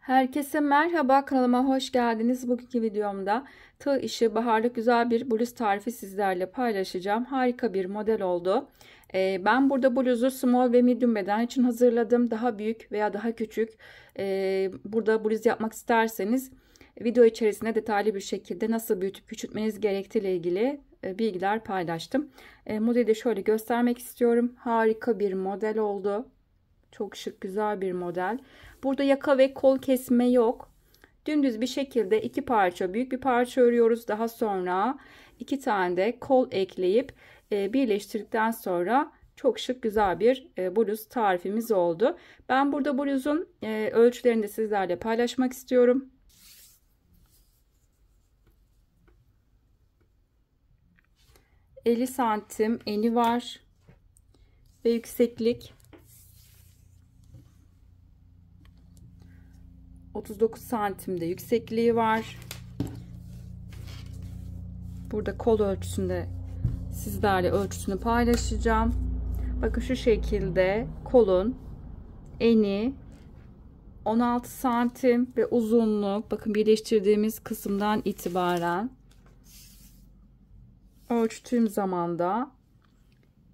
Herkese merhaba, kanalıma hoş geldiniz. Bugünkü videomda tığ işi baharlık güzel bir bluz tarifi sizlerle paylaşacağım. Harika bir model oldu. Ben burada bluzu small ve medium beden için hazırladım. Daha büyük veya daha küçük burada bluz yapmak isterseniz video içerisinde detaylı bir şekilde nasıl büyütüp küçültmeniz gerektiği ile ilgili bilgiler paylaştım. Modeli de şöyle göstermek istiyorum. Harika bir model oldu. Çok şık, güzel bir model. Burada yaka ve kol kesme yok. Dümdüz bir şekilde iki parça, büyük bir parça örüyoruz. Daha sonra iki tane de kol ekleyip birleştirdikten sonra çok şık, güzel bir bluz tarifimiz oldu. Ben burada bluzun ölçülerini de sizlerle paylaşmak istiyorum. ...50 santim eni var ve yükseklik 39 santimde yüksekliği var. Burada kol ölçüsünde sizlerle ölçüsünü paylaşacağım. Bakın şu şekilde kolun eni 16 santim ve uzunluk, bakın birleştirdiğimiz kısımdan itibaren ölçtüğüm zaman da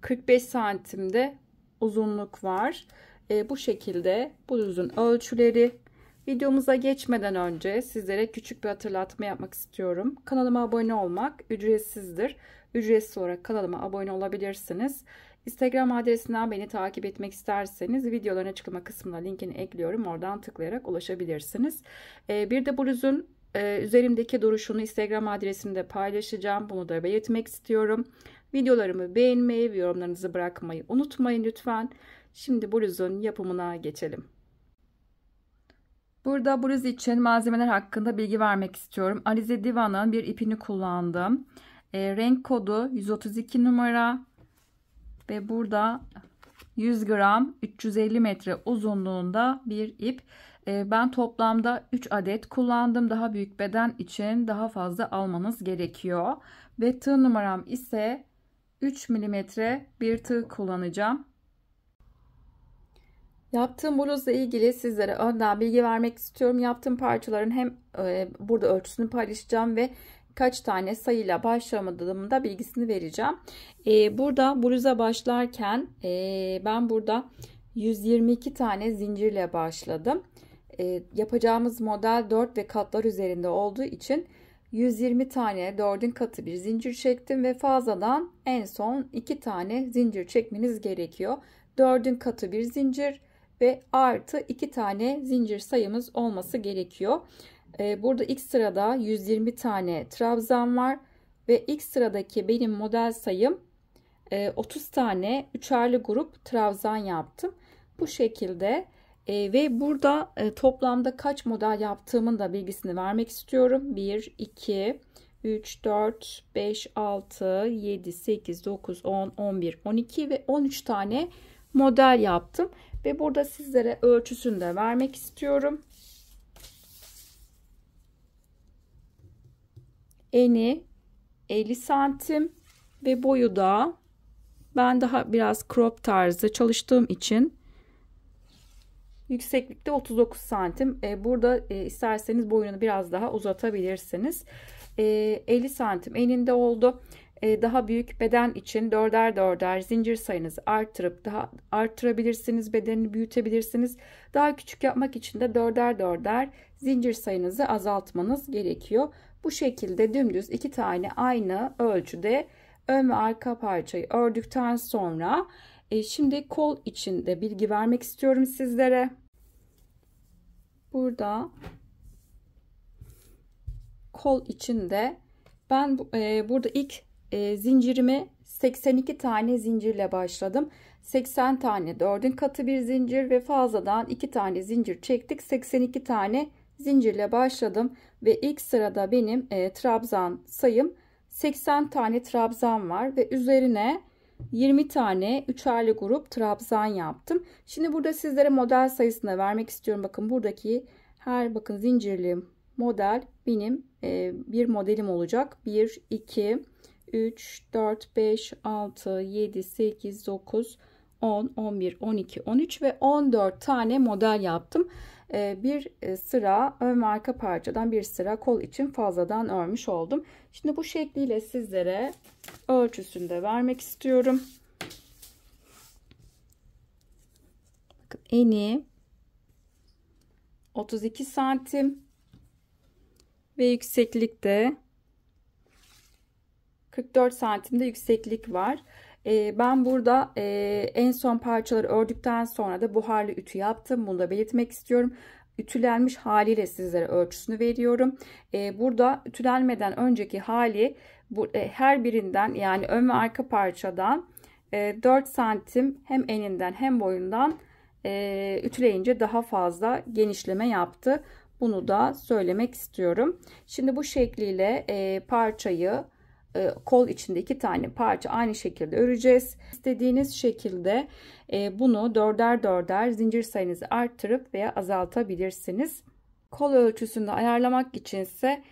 45 santimde uzunluk var. Bu şekilde bluzun ölçüleri. Videomuza geçmeden önce sizlere küçük bir hatırlatma yapmak istiyorum. Kanalıma abone olmak ücretsizdir. Ücretsiz olarak kanalıma abone olabilirsiniz. Instagram adresinden beni takip etmek isterseniz videoların açıklama kısmına linkini ekliyorum. Oradan tıklayarak ulaşabilirsiniz. Bir de bluzun üzerimdeki duruşunu Instagram adresimde paylaşacağım. Bunu da belirtmek istiyorum. Videolarımı beğenmeyi ve yorumlarınızı bırakmayı unutmayın lütfen. Şimdi bluzun yapımına geçelim. Burada bluz için malzemeler hakkında bilgi vermek istiyorum. Alize Diva'nın bir ipini kullandım. Renk kodu 132 numara ve burada 100 gram 350 metre uzunluğunda bir ip. Ben toplamda 3 adet kullandım. Daha büyük beden için daha fazla almanız gerekiyor. Ve tığ numaram ise 3 milimetre bir tığ kullanacağım. Yaptığım bluzla ilgili sizlere önden bilgi vermek istiyorum. Yaptığım parçaların hem burada ölçüsünü paylaşacağım ve kaç tane sayıyla başlamadığımda bilgisini vereceğim. Burada bluza başlarken ben burada 122 tane zincirle başladım. Yapacağımız model 4 ve katlar üzerinde olduğu için 120 tane 4'ün katı bir zincir çektim ve fazladan en son 2 tane zincir çekmeniz gerekiyor. 4'ün katı bir zincir ve artı 2 tane zincir sayımız olması gerekiyor. Burada ilk sırada 120 tane trabzan var ve ilk sıradaki benim model sayım 30 tane üçerli grup trabzan yaptım. Bu şekilde ve burada toplamda kaç model yaptığımın da bilgisini vermek istiyorum. 1, 2, 3, 4, 5, 6, 7, 8, 9, 10, 11, 12 ve 13 tane model yaptım. Ve burada sizlere ölçüsünü de vermek istiyorum. Eni 50 santim ve boyu da ben daha biraz crop tarzı çalıştığım için yükseklikte 39 santim. Burada isterseniz boyunu biraz daha uzatabilirsiniz. 50 santim eninde oldu. Daha büyük beden için 4'er 4'er zincir sayınızı arttırıp daha arttırabilirsiniz. Bedenini büyütebilirsiniz. Daha küçük yapmak için de 4'er 4'er zincir sayınızı azaltmanız gerekiyor. Bu şekilde dümdüz iki tane aynı ölçüde ön ve arka parçayı ördükten sonra şimdi kol için de bilgi vermek istiyorum sizlere. Burada kol için de ben burada ilk zincirimi 82 tane zincirle başladım. 80 tane 4'ün katı bir zincir ve fazladan 2 tane zincir çektik. 82 tane zincirle başladım ve ilk sırada benim trabzan sayım 80 tane trabzan var ve üzerine 20 tane üçerli grup trabzan yaptım. Şimdi burada sizlere model sayısını vermek istiyorum. Bakın buradaki her bakın zincirli model benim bir modelim olacak. 1, 2, 3, 4, 5, 6, 7, 8, 9, 10, 11, 12, 13 ve 14 tane model yaptım. bir sıra ön ve arka parçadan bir sıra kol için fazladan örmüş oldum. Şimdi bu şekliyle sizlere ölçüsünü de vermek istiyorum. Bakın, eni 32 santim ve yükseklikte 44 santimde yükseklik var. Ben burada en son parçaları ördükten sonra da buharlı ütü yaptım. Bunu da belirtmek istiyorum. Ütülenmiş haliyle sizlere ölçüsünü veriyorum. Burada ütülenmeden önceki hali her birinden, yani ön ve arka parçadan 4 santim hem eninden hem boyundan ütüleyince daha fazla genişleme yaptı. Bunu da söylemek istiyorum. Şimdi bu şekliyle parçayı, kol içinde 2 tane parça aynı şekilde öreceğiz. İstediğiniz şekilde bunu dörder dörder zincir sayınızı arttırıp veya azaltabilirsiniz. Kol ölçüsünü ayarlamak içinse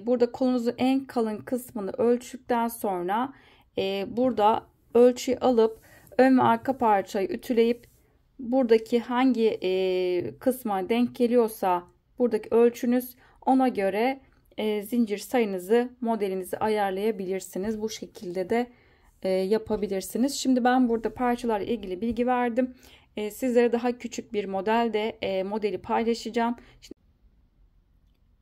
burada kolunuzun en kalın kısmını ölçtükten sonra burada ölçüyü alıp ön ve arka parçayı ütüleyip buradaki hangi kısma denk geliyorsa buradaki ölçünüz, ona göre zincir sayınızı, modelinizi ayarlayabilirsiniz. Bu şekilde de yapabilirsiniz. Şimdi ben burada parçalarla ilgili bilgi verdim. Sizlere daha küçük bir modeli paylaşacağım. Şimdi,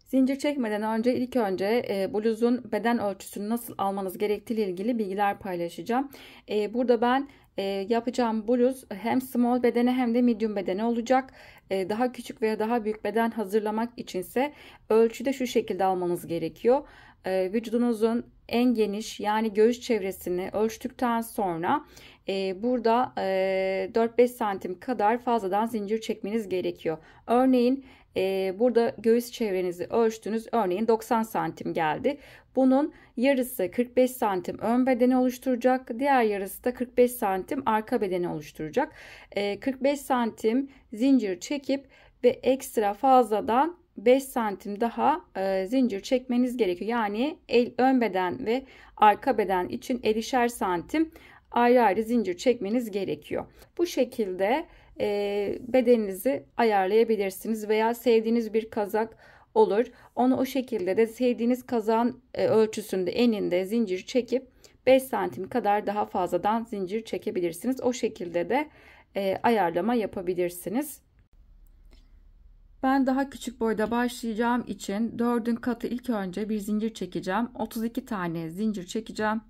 zincir çekmeden önce ilk önce bluzun beden ölçüsünü nasıl almanız gerektiği ile ilgili bilgiler paylaşacağım. Burada ben yapacağım bluz hem small bedene hem de medium bedene olacak. Daha küçük veya daha büyük beden hazırlamak içinse ölçüde şu şekilde almanız gerekiyor. Vücudunuzun en geniş, yani göğüs çevresini ölçtükten sonra burada 4-5 santim kadar fazladan zincir çekmeniz gerekiyor. Örneğin burada göğüs çevrenizi ölçtünüz. Örneğin 90 santim geldi. Bunun yarısı 45 santim ön bedeni oluşturacak. Diğer yarısı da 45 santim arka bedeni oluşturacak. 45 santim zincir çekip ve ekstra fazladan 5 santim daha zincir çekmeniz gerekiyor. Yani ön beden ve arka beden için 50'şer santim ayrı ayrı zincir çekmeniz gerekiyor. Bu şekilde bedeninizi ayarlayabilirsiniz veya sevdiğiniz bir kazak olur. Onu o şekilde de sevdiğiniz kazağın ölçüsünde eninde zincir çekip 5 santim kadar daha fazladan zincir çekebilirsiniz. O şekilde de ayarlama yapabilirsiniz. Ben daha küçük boyda başlayacağım için 4'ün katı ilk önce bir zincir çekeceğim. 32 tane zincir çekeceğim.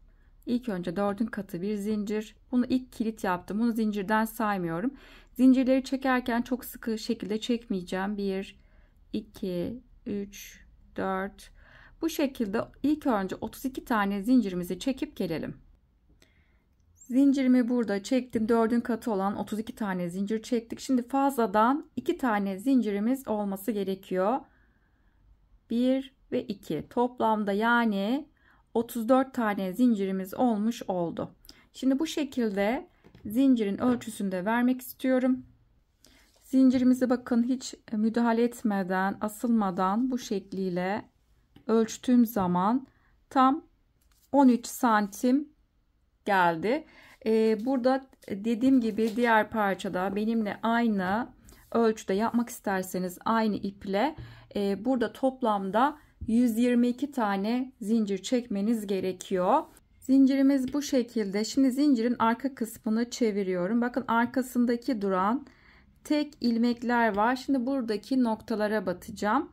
İlk önce 4'ün katı bir zincir. Bunu ilk kilit yaptım. Bunu zincirden saymıyorum. Zincirleri çekerken çok sıkı şekilde çekmeyeceğim. 1, 2, 3, 4. Bu şekilde ilk önce 32 tane zincirimizi çekip gelelim. Zincirimi burada çektim. 4'ün katı olan 32 tane zincir çektik. Şimdi fazladan 2 tane zincirimiz olması gerekiyor. 1 ve 2. Toplamda yani 34 tane zincirimiz olmuş oldu. Şimdi bu şekilde zincirin ölçüsünü de vermek istiyorum. Zincirimizi bakın hiç müdahale etmeden, asılmadan bu şekliyle ölçtüğüm zaman tam 13 santim geldi. Burada dediğim gibi diğer parçada benimle aynı ölçüde yapmak isterseniz aynı iple burada toplamda 122 tane zincir çekmeniz gerekiyor. Zincirimiz bu şekilde. Şimdi zincirin arka kısmını çeviriyorum. Bakın arkasındaki duran tek ilmekler var. Şimdi buradaki noktalara batacağım.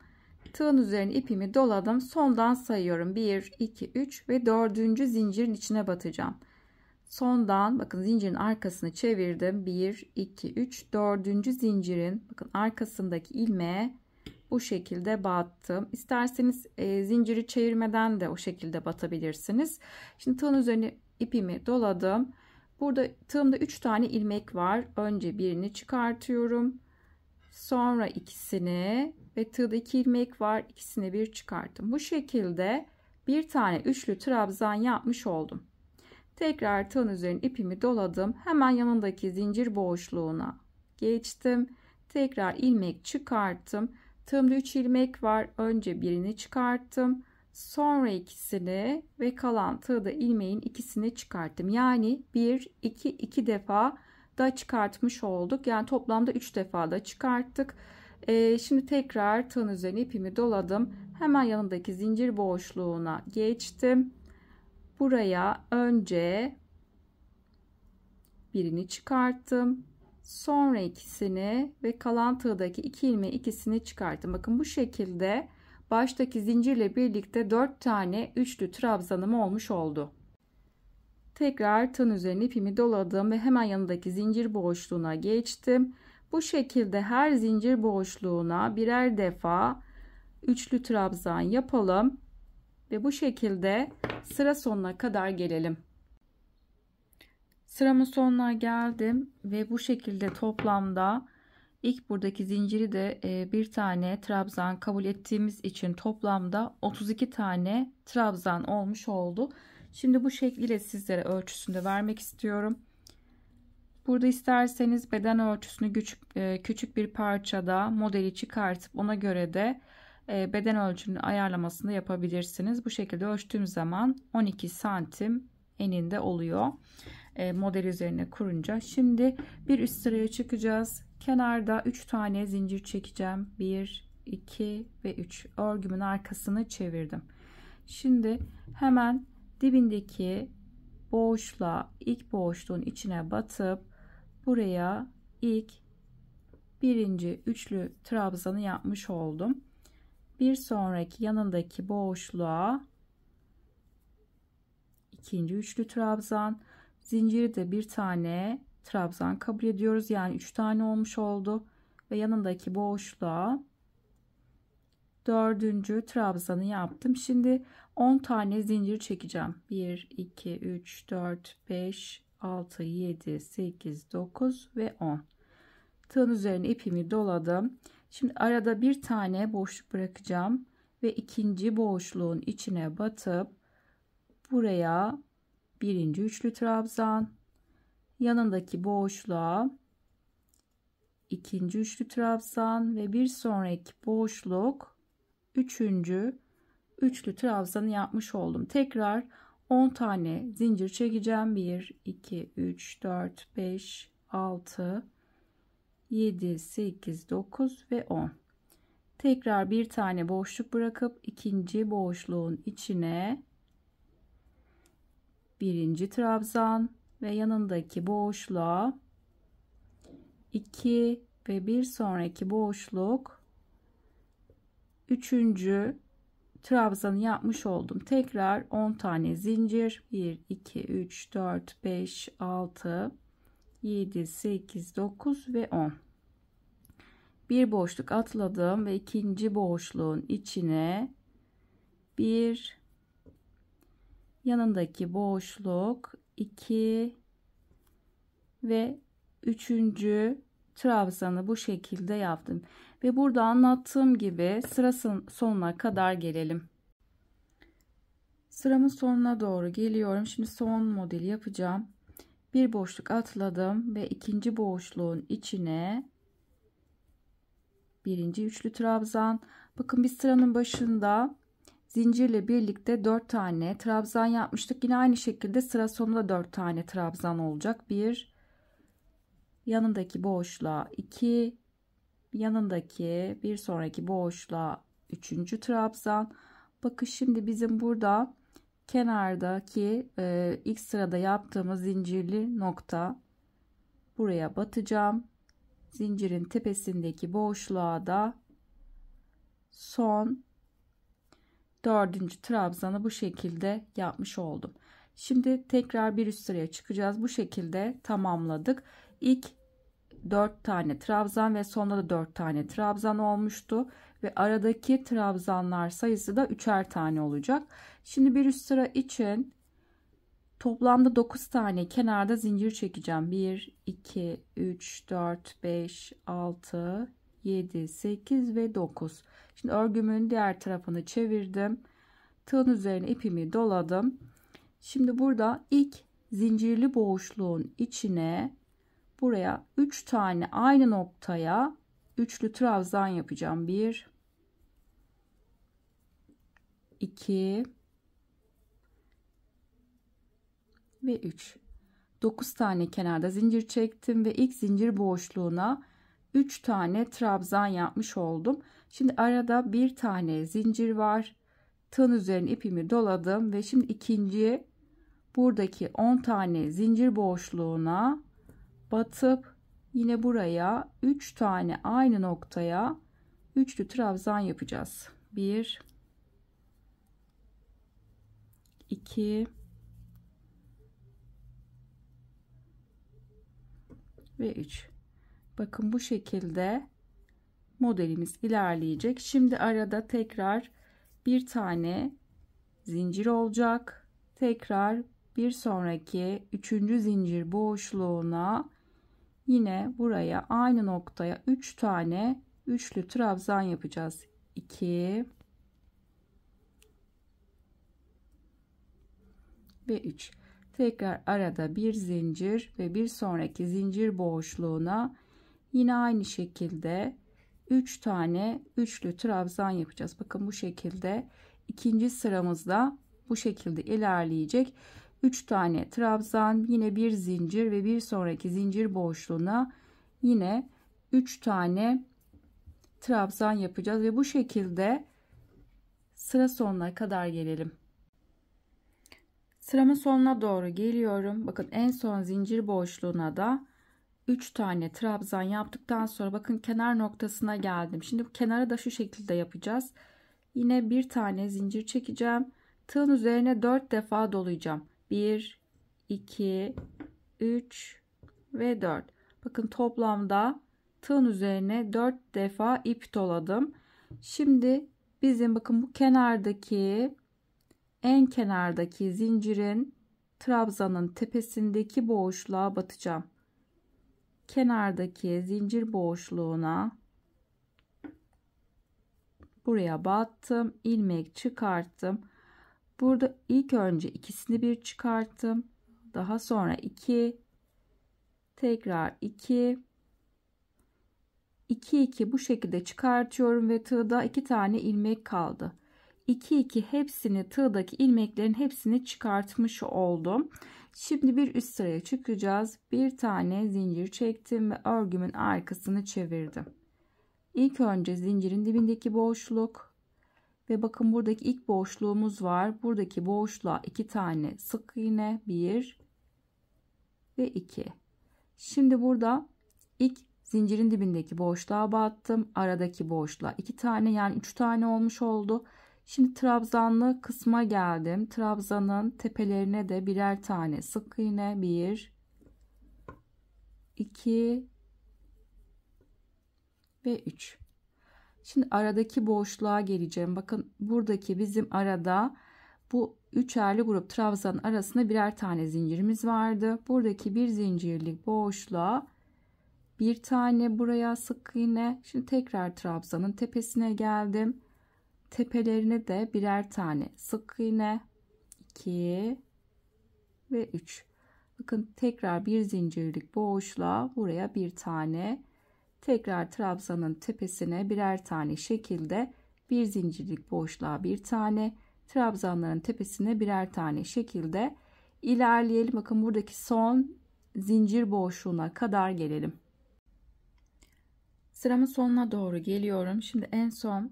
Tığın üzerine ipimi doladım. Sondan sayıyorum. 1, 2, 3 ve 4. zincirin içine batacağım. Sondan bakın zincirin arkasını çevirdim. 1, 2, 3, 4. zincirin bakın arkasındaki ilmeğe bu şekilde battım. İsterseniz zinciri çevirmeden de o şekilde batabilirsiniz. Şimdi tığın üzerine ipimi doladım. Burada tığımda 3 tane ilmek var. Önce birini çıkartıyorum. Sonra ikisini ve tığda 2 ilmek var. İkisini bir çıkarttım. Bu şekilde bir tane üçlü trabzan yapmış oldum. Tekrar tığın üzerine ipimi doladım. Hemen yanındaki zincir boşluğuna geçtim. Tekrar ilmek çıkarttım. Tığımda 3 ilmek var. Önce birini çıkarttım. Sonra ikisini ve kalan tığda ilmeğin ikisini çıkarttım. Yani 1, 2 defa da çıkartmış olduk. Yani toplamda 3 defa da çıkarttık. Şimdi tekrar tığın üzerine ipimi doladım. Hemen yanındaki zincir boşluğuna geçtim. Buraya önce birini çıkarttım. Sonra ikisini ve kalan tığdaki 2 ilmeği ikisini çıkarttım. Bakın bu şekilde baştaki zincirle birlikte 4 tane üçlü trabzanım olmuş oldu. Tekrar tığın üzerine ipimi doladım ve hemen yanındaki zincir boşluğuna geçtim. Bu şekilde her zincir boşluğuna birer defa üçlü trabzan yapalım ve bu şekilde sıra sonuna kadar gelelim. Sıramın sonuna geldim ve bu şekilde toplamda ilk buradaki zinciri de bir tane trabzan kabul ettiğimiz için toplamda 32 tane trabzan olmuş oldu. Şimdi bu şekliyle sizlere ölçüsünü vermek istiyorum. Burada isterseniz beden ölçüsünü küçük bir parçada modeli çıkartıp ona göre de beden ölçünün ayarlamasını yapabilirsiniz. Bu şekilde ölçtüğüm zaman 12 santim eninde oluyor. Model üzerine kurunca. Şimdi bir üst sıraya çıkacağız. Kenarda 3 tane zincir çekeceğim. 1, 2 ve 3. Örgümün arkasını çevirdim. Şimdi hemen dibindeki boşluğa, ilk boşluğun içine batıp buraya ilk birinci üçlü trabzanı yapmış oldum. Bir sonraki yanındaki boşluğa ikinci üçlü trabzan, zinciri de bir tane trabzan kabul ediyoruz. Yani 3 tane olmuş oldu ve yanındaki boşluğa dördüncü trabzanı yaptım. Şimdi 10 tane zincir çekeceğim. 1, 2, 3, 4, 5, 6, 7, 8, 9 ve 10. Tığın üzerine ipimi doladım. Şimdi arada bir tane boşluk bırakacağım ve ikinci boşluğun içine batıp buraya birinci üçlü trabzan, yanındaki boşluğa ikinci üçlü trabzan ve bir sonraki boşluk üçüncü üçlü trabzanı yapmış oldum. Tekrar 10 tane zincir çekeceğim. 1, 2, 3, 4, 5, 6, 7, 8, 9 ve 10. Tekrar bir tane boşluk bırakıp ikinci boşluğun içine birinci trabzan ve yanındaki boşluğa 2 ve bir sonraki boşluk üçüncü trabzanı yapmış oldum. Tekrar 10 tane zincir. 1, 2, 3, 4, 5, 6, 7, 8, 9 ve 10. Bir boşluk atladım ve ikinci boşluğun içine bir, yanındaki boşluk 2 ve üçüncü trabzanı bu şekilde yaptım. Ve burada anlattığım gibi sırasının sonuna kadar gelelim. Sıramın sonuna doğru geliyorum. Şimdi son modeli yapacağım. Bir boşluk atladım ve ikinci boşluğun içine birinci üçlü trabzan. Bakın biz sıranın başında zincirle birlikte 4 tane trabzan yapmıştık. Yine aynı şekilde sıra sonunda 4 tane trabzan olacak. 1, yanındaki boşluğa 2, yanındaki bir sonraki boşluğa 3. trabzan. Bakın şimdi bizim burada kenardaki ilk sırada yaptığımız zincirli nokta, buraya batacağım. Zincirin tepesindeki boşluğa da son 4. trabzanı bu şekilde yapmış oldum. Şimdi tekrar bir üst sıraya çıkacağız. Bu şekilde tamamladık. İlk 4 tane trabzan ve sonunda da 4 tane trabzan olmuştu ve aradaki trabzanlar sayısı da 3'er tane olacak. Şimdi bir üst sıra için toplamda 9 tane kenarda zincir çekeceğim. 1, 2, 3, 4, 5, 6, 7, 8 ve 9. Şimdi örgümün diğer tarafını çevirdim. Tığın üzerine ipimi doladım. Şimdi burada ilk zincirli boşluğun içine buraya 3 tane aynı noktaya üçlü trabzan yapacağım. 1, 2 ve 3. 9 tane kenarda zincir çektim ve ilk zincir boşluğuna 3 tane trabzan yapmış oldum. Şimdi arada bir tane zincir var. Tığın üzerine ipimi doladım ve şimdi ikinci buradaki 10 tane zincir boşluğuna batıp yine buraya 3 tane aynı noktaya üçlü trabzan yapacağız. 1 2 ve 3. Bakın bu şekilde modelimiz ilerleyecek. Şimdi arada tekrar bir tane zincir olacak. Tekrar bir sonraki 3. zincir boşluğuna yine buraya aynı noktaya 3 tane üçlü trabzan yapacağız. 2 ve 3. Tekrar arada bir zincir ve bir sonraki zincir boşluğuna yine aynı şekilde 3 tane üçlü trabzan yapacağız. Bakın bu şekilde ikinci sıramızda bu şekilde ilerleyecek. 3 tane trabzan, yine bir zincir ve bir sonraki zincir boşluğuna yine 3 tane trabzan yapacağız ve bu şekilde sıra sonuna kadar gelelim. Sıramın sonuna doğru geliyorum. Bakın en son zincir boşluğuna da 3 tane trabzan yaptıktan sonra bakın kenar noktasına geldim. Şimdi bu kenara da şu şekilde yapacağız. Yine bir tane zincir çekeceğim. Tığın üzerine 4 defa dolayacağım. 1 2 3 ve 4. Bakın toplamda tığın üzerine 4 defa ip doladım. Şimdi bizim bakın bu kenardaki en kenardaki zincirin trabzanın tepesindeki boşluğa batacağım. Kenardaki zincir boşluğuna buraya battım, ilmek çıkarttım. Burada ilk önce ikisini bir çıkarttım, daha sonra 2, tekrar 2 2 bu şekilde çıkartıyorum ve tığda 2 tane ilmek kaldı. 2 hepsini, tığdaki ilmeklerin hepsini çıkartmış oldum. Şimdi bir üst sıraya çıkacağız. Bir tane zincir çektim ve örgümün arkasını çevirdim. İlk önce zincirin dibindeki boşluk ve bakın buradaki ilk boşluğumuz var. Buradaki boşluğa 2 tane sık iğne, 1 ve 2. Şimdi burada ilk zincirin dibindeki boşluğa battım. Aradaki boşluğa 2 tane, yani 3 tane olmuş oldu. Şimdi trabzanlı kısma geldim. Trabzanın tepelerine de birer tane sık iğne, 1 2 ve 3. Şimdi aradaki boşluğa geleceğim. Bakın buradaki bizim arada bu üçerli grup trabzanın arasında birer tane zincirimiz vardı. Buradaki bir zincirlik boşluğa bir tane buraya sık iğne. Şimdi tekrar trabzanın tepesine geldim. Tepelerine de birer tane sık iğne, 2 ve 3. Bakın tekrar bir zincirlik boşluğa buraya bir tane, tekrar trabzanın tepesine birer tane şekilde bir zincirlik boşluğa bir tane, trabzanların tepesine birer tane şekilde ilerleyelim. Bakın buradaki son zincir boşluğuna kadar gelelim. Sıramın sonuna doğru geliyorum. Şimdi en son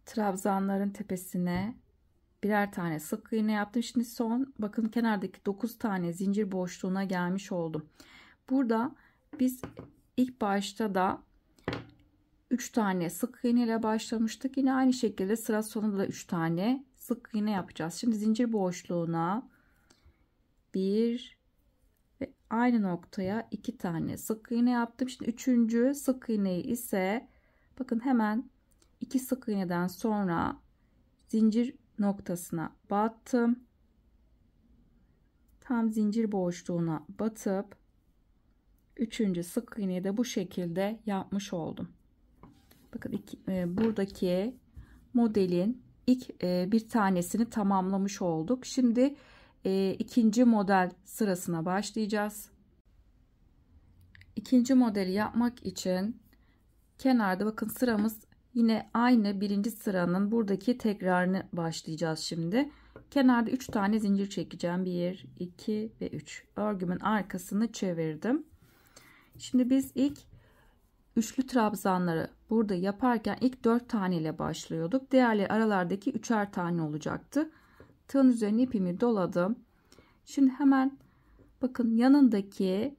trabzanların tepesine birer tane sık iğne yaptım. Şimdi son bakın kenardaki 9 tane zincir boşluğuna gelmiş oldum. Burada biz ilk başta da 3 tane sık iğne ile başlamıştık. Yine aynı şekilde sıra sonunda da 3 tane sık iğne yapacağız. Şimdi zincir boşluğuna 1 ve aynı noktaya 2 tane sık iğne yaptım. Şimdi 3. sık iğneyi ise bakın hemen 2 sık iğneden sonra zincir noktasına battım. Tam zincir boşluğuna batıp 3. sık iğneyi de bu şekilde yapmış oldum. Bakın buradaki modelin ilk bir tanesini tamamlamış olduk. Şimdi ikinci model sırasına başlayacağız. İkinci modeli yapmak için kenarda bakın sıramız yine aynı birinci sıranın buradaki tekrarını başlayacağız şimdi. Kenarda 3 tane zincir çekeceğim. 1, 2 ve 3. Örgümün arkasını çevirdim. Şimdi biz ilk üçlü trabzanları burada yaparken ilk 4 tane ile başlıyorduk. Diğerleri aralardaki 3'er tane olacaktı. Tığın üzerine ipimi doladım. Şimdi hemen bakın yanındaki,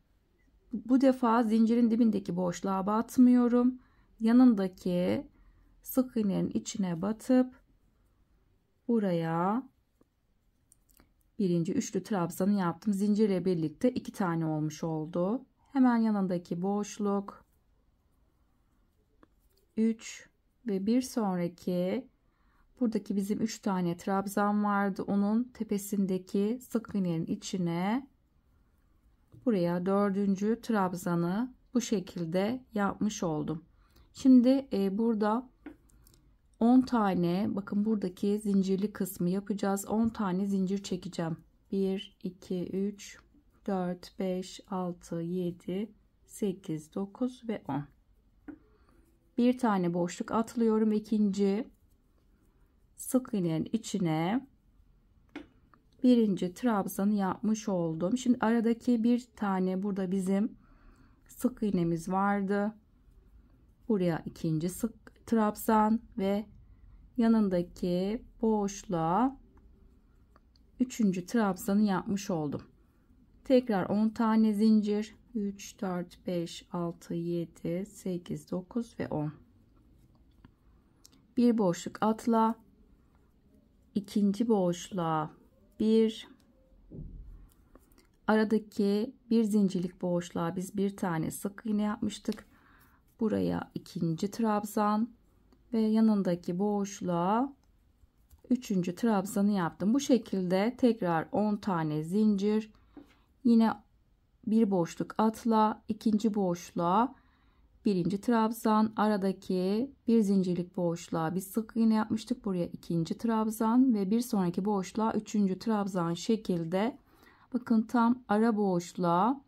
bu defa zincirin dibindeki boşluğa batmıyorum. Yanındaki sık iğnenin içine batıp buraya birinci üçlü trabzanı yaptım. Zincirle birlikte 2 tane olmuş oldu. Hemen yanındaki boşluk 3 ve bir sonraki, buradaki bizim 3 tane trabzan vardı. Onun tepesindeki sık iğnenin içine buraya 4. trabzanı bu şekilde yapmış oldum. Şimdi burada 10 tane, bakın buradaki zincirli kısmı yapacağız. 10 tane zincir çekeceğim. 1 2 3 4 5 6 7 8 9 ve 10. Bir tane boşluk atlıyorum. İkinci sık iğnenin içine birinci trabzanı yapmış oldum. Şimdi aradaki bir tane, burada bizim sık iğnemiz vardı. Buraya ikinci sık trabzan ve yanındaki boşluğa üçüncü trabzanı yapmış oldum. Tekrar 10 tane zincir, 3 4 5 6 7 8 9 ve 10. Bir boşluk atla, ikinci boşluğa bir, aradaki bir zincirlik boşluğa biz bir tane sık iğne yapmıştık. Buraya ikinci trabzan ve yanındaki boşluğa üçüncü trabzanı yaptım. Bu şekilde tekrar 10 tane zincir, yine bir boşluk atla, ikinci boşluğa birinci trabzan, aradaki bir zincirlik boşluğa bir sık iğne yapmıştık. Buraya ikinci trabzan ve bir sonraki boşluğa üçüncü trabzan şekilde, bakın tam ara boşluğa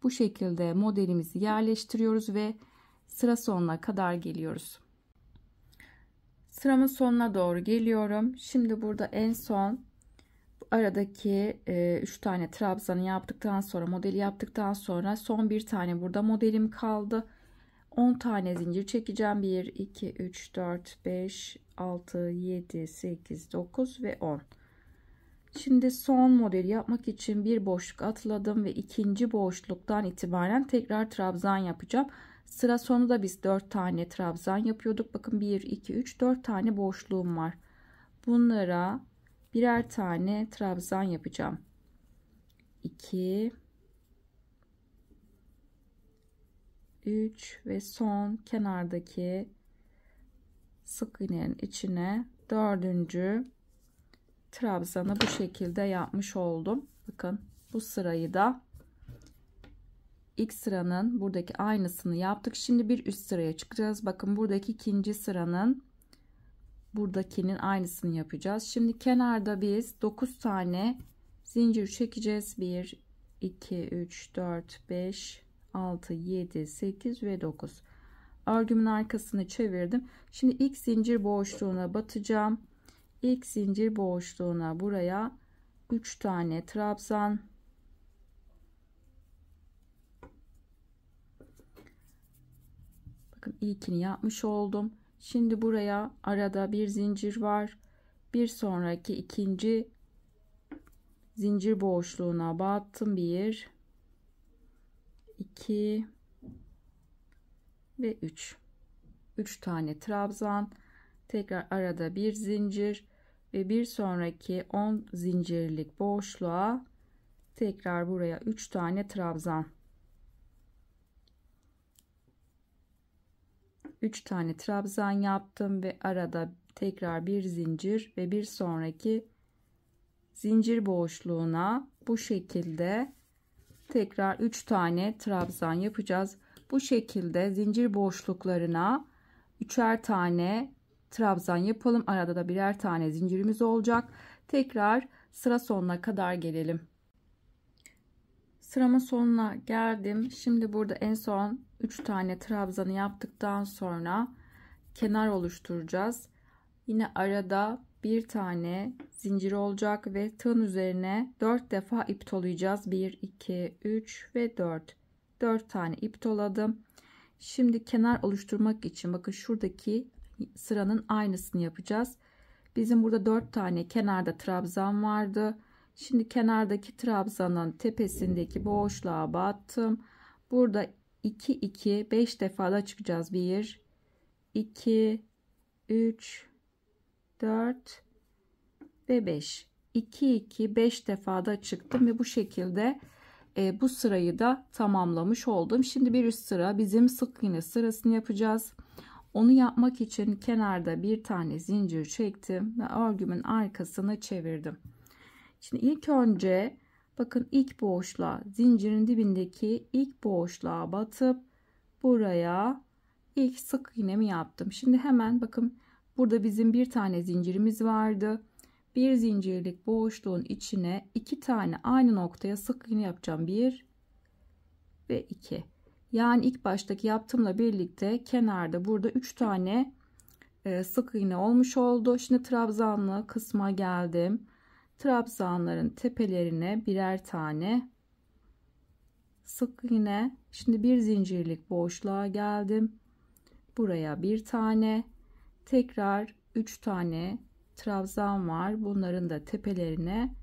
bu şekilde modelimizi yerleştiriyoruz ve sıra sonuna kadar geliyoruz. Sıramın sonuna doğru geliyorum. Şimdi burada en son aradaki 3 tane trabzanı yaptıktan sonra, modeli yaptıktan sonra son bir tane burada modelim kaldı. 10 tane zincir çekeceğim. 1 2 3 4 5 6 7 8 9 ve 10. Şimdi son modeli yapmak için bir boşluk atladım ve ikinci boşluktan itibaren tekrar trabzan yapacağım. Sıra sonu da biz 4 tane trabzan yapıyorduk. Bakın 1 2 3 4 tane boşluğum var. Bunlara birer tane trabzan yapacağım. 2 3 ve son kenardaki sık iğnenin içine 4. trabzanı bu şekilde yapmış oldum. Bakın bu sırayı da ilk sıranın buradaki aynısını yaptık. Şimdi bir üst sıraya çıkacağız. Bakın buradaki ikinci sıranın buradakinin aynısını yapacağız. Şimdi kenarda biz 9 tane zincir çekeceğiz. 1 2 3 4 5 6 7 8 ve 9. Örgümün arkasını çevirdim. Şimdi ilk zincir boşluğuna batacağım. İlk zincir boşluğuna buraya 3 tane trabzan, bakın ilkini yapmış oldum. Şimdi buraya arada bir zincir var. Bir sonraki ikinci zincir boşluğuna battım. 1 2 ve 3 tane trabzan, tekrar arada bir zincir ve bir sonraki 10 zincirlik boşluğa tekrar buraya 3 tane trabzan, 3 tane trabzan yaptım ve arada tekrar bir zincir ve bir sonraki zincir boşluğuna bu şekilde tekrar 3 tane trabzan yapacağız. Bu şekilde zincir boşluklarına 3'er tane trabzan yapalım. Arada da birer tane zincirimiz olacak. Tekrar sıra sonuna kadar gelelim. Sıramın sonuna geldim. Şimdi burada en son 3 tane trabzanı yaptıktan sonra kenar oluşturacağız. Yine arada bir tane zincir olacak ve tığın üzerine 4 defa ip dolayacağız. 1 2 3 ve 4 tane ip doladım. Şimdi kenar oluşturmak için bakın şuradaki sıranın aynısını yapacağız. Bizim burada 4 tane kenarda trabzan vardı. Şimdi kenardaki trabzanın tepesindeki boşluğa battım. Burada 2 2 5 defa da çıkacağız. 1 2 3 4 ve 5. 2 2 5 defa da çıktım ve bu şekilde bu sırayı da tamamlamış oldum. Şimdi bir üst sıra bizim sık iğne sırasını yapacağız. Onu yapmak için kenarda bir tane zincir çektim ve örgümün arkasını çevirdim. Şimdi ilk önce bakın ilk boşluğa, zincirin dibindeki ilk boşluğa batıp buraya ilk sık iğnemi yaptım. Şimdi hemen bakın burada bizim bir tane zincirimiz vardı. Bir zincirlik boşluğun içine 2 tane aynı noktaya sık iğne yapacağım. 1 ve 2. Yani ilk baştaki yaptığımla birlikte kenarda burada 3 tane sık iğne olmuş oldu. Şimdi trabzanlı kısma geldim. Trabzanların tepelerine birer tane sık iğne. Şimdi bir zincirlik boşluğa geldim. Buraya bir tane, tekrar 3 tane trabzan var. Bunların da tepelerine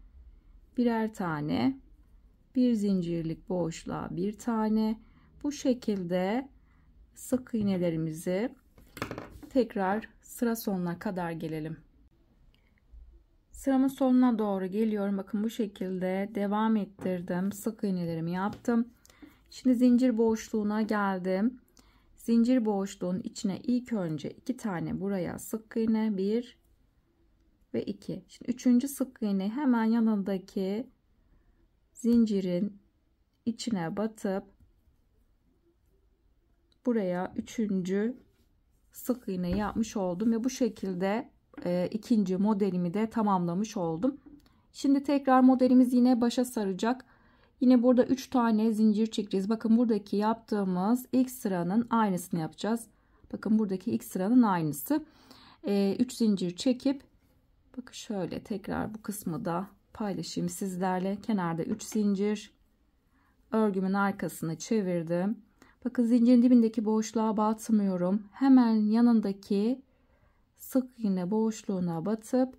birer tane, bir zincirlik boşluğa bir tane. Bu şekilde sık iğnelerimizi tekrar sıra sonuna kadar gelelim. Sıramın sonuna doğru geliyorum. Bakın bu şekilde devam ettirdim. Sık iğnelerimi yaptım. Şimdi zincir boşluğuna geldim. Zincir boşluğun içine ilk önce 2 tane buraya sık iğne, 1 ve 2. Şimdi 3. sık iğne hemen yanındaki zincirin içine batıp buraya 3. sık iğne yapmış oldum ve bu şekilde ikinci modelimi de tamamlamış oldum. Şimdi tekrar modelimiz yine başa saracak. Yine burada 3 tane zincir çekeceğiz. Bakın buradaki yaptığımız ilk sıranın aynısını yapacağız. Bakın buradaki ilk sıranın aynısı. 3 zincir çekip bakın şöyle tekrar bu kısmı da paylaşayım sizlerle. Kenarda 3 zincir, örgümün arkasını çevirdim. Bakın zincirin dibindeki boşluğa batmıyorum. Hemen yanındaki sık iğne boşluğuna batıp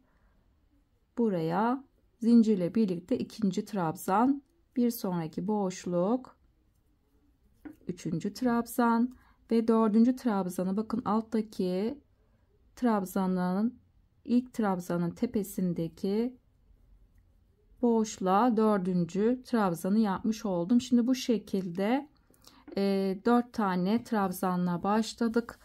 buraya zincirle birlikte ikinci trabzan, bir sonraki boşluk, 3. trabzan ve 4. trabzanı bakın alttaki trabzanın ilk trabzanın tepesindeki boşluğa 4. trabzanı yapmış oldum. Şimdi bu şekilde 4 tane trabzanla başladık.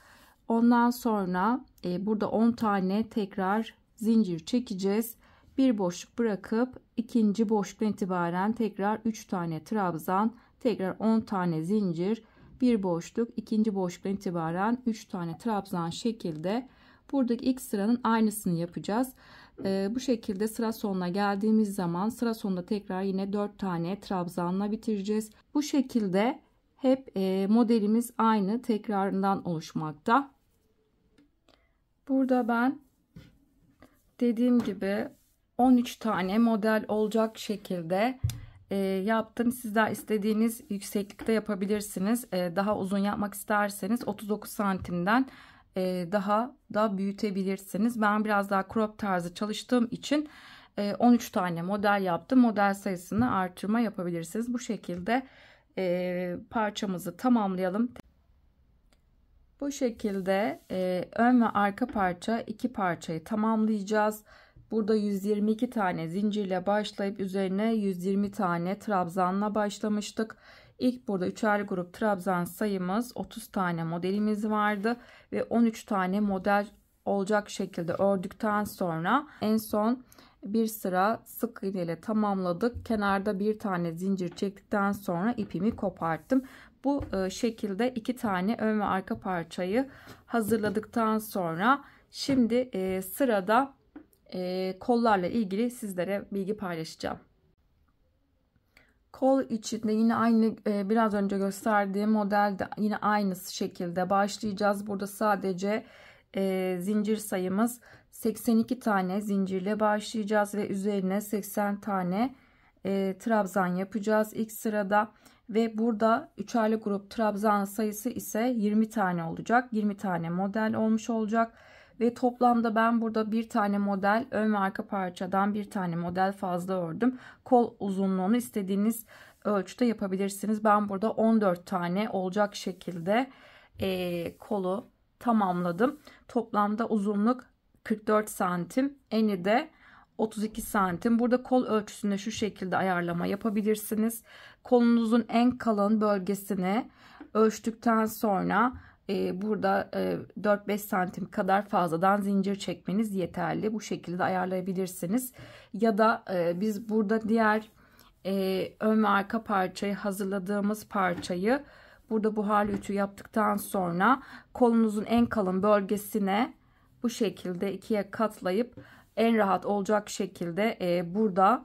Ondan sonra burada 10 tane tekrar zincir çekeceğiz. Bir boşluk bırakıp ikinci boşluktan itibaren tekrar 3 tane trabzan, tekrar 10 tane zincir, bir boşluk, ikinci boşluktan itibaren 3 tane trabzan şekilde buradaki ilk sıranın aynısını yapacağız. Bu şekilde sıra sonuna geldiğimiz zaman sıra sonunda tekrar yine 4 tane trabzanla bitireceğiz. Bu şekilde hep modelimiz aynı tekrarından oluşmakta. Burada ben dediğim gibi 13 tane model olacak şekilde yaptım. Sizler istediğiniz yükseklikte yapabilirsiniz. Daha uzun yapmak isterseniz 39 santimden daha da büyütebilirsiniz. Ben biraz daha crop tarzı çalıştığım için 13 tane model yaptım. Model sayısını artırma yapabilirsiniz. Bu şekilde parçamızı tamamlayalım. Bu şekilde ön ve arka parça, iki parçayı tamamlayacağız. Burada 122 tane zincirle başlayıp üzerine 120 tane trabzanla başlamıştık. İlk burada üçer grup trabzan sayımız 30 tane modelimiz vardı ve 13 tane model olacak şekilde ördükten sonra en son bir sıra sık iğne ile tamamladık. Kenarda bir tane zincir çektikten sonra ipimi koparttım. Bu şekilde iki tane ön ve arka parçayı hazırladıktan sonra şimdi sırada kollarla ilgili sizlere bilgi paylaşacağım. Kol içinde yine aynı biraz önce gösterdiğim modelde yine aynı şekilde başlayacağız. Burada sadece zincir sayımız 82 tane zincirle başlayacağız ve üzerine 80 tane trabzan yapacağız ilk sırada Ve burada üçerli grup trabzan sayısı ise 20 tane olacak. 20 tane model olmuş olacak. Ve toplamda ben burada bir tane model, ön ve arka parçadan bir tane model fazla ördüm. Kol uzunluğunu istediğiniz ölçüde yapabilirsiniz. Ben burada 14 tane olacak şekilde kolu tamamladım. Toplamda uzunluk 44 santim, eni de 32 santim. Burada kol ölçüsünde şu şekilde ayarlama yapabilirsiniz. Kolunuzun en kalın bölgesini ölçtükten sonra burada 4-5 santim kadar fazladan zincir çekmeniz yeterli. Bu şekilde ayarlayabilirsiniz. Ya da biz burada diğer ön ve arka parçayı hazırladığımız parçayı burada buharlı ütü yaptıktan sonra kolunuzun en kalın bölgesine bu şekilde ikiye katlayıp en rahat olacak şekilde burada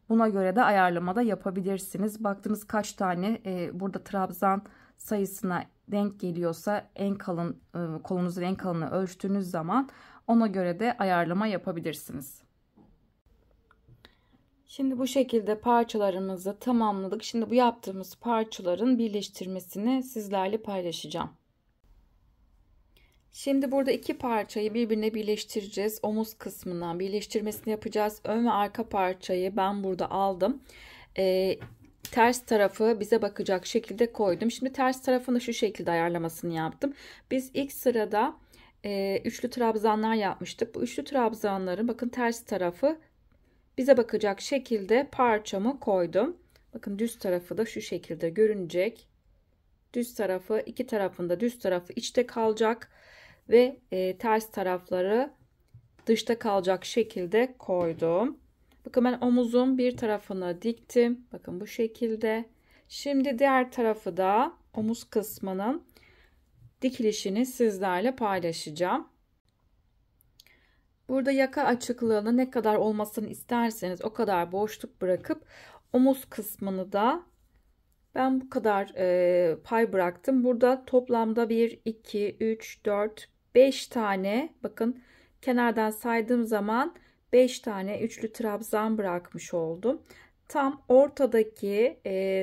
buna göre de ayarlamada yapabilirsiniz. Baktınız kaç tane burada trabzan sayısına denk geliyorsa en kalın kolunuzun en kalını ölçtüğünüz zaman ona göre de ayarlama yapabilirsiniz. Şimdi bu şekilde parçalarımızı tamamladık. Şimdi bu yaptığımız parçaların birleştirmesini sizlerle paylaşacağım. Şimdi burada iki parçayı birbirine birleştireceğiz. Omuz kısmından birleştirmesini yapacağız. Ön ve arka parçayı ben burada aldım. Ters tarafı bize bakacak şekilde koydum. Şimdi ters tarafını şu şekilde ayarlamasını yaptım. Biz ilk sırada üçlü trabzanlar yapmıştık. Bu üçlü trabzanların bakın ters tarafı bize bakacak şekilde parçamı koydum. Bakın düz tarafı da şu şekilde görünecek. Düz tarafı, iki tarafında düz tarafı içte kalacak ve ters tarafları dışta kalacak şekilde koydum. Bakın ben omuzun bir tarafını diktim. Bakın bu şekilde. Şimdi diğer tarafı da omuz kısmının dikilişini sizlerle paylaşacağım. Burada yaka açıklığını ne kadar olmasını isterseniz o kadar boşluk bırakıp omuz kısmını da ben bu kadar pay bıraktım. Burada toplamda 1, 2, 3, 4, 5 tane bakın kenardan saydığım zaman 5 tane üçlü trabzan bırakmış oldum. Tam ortadaki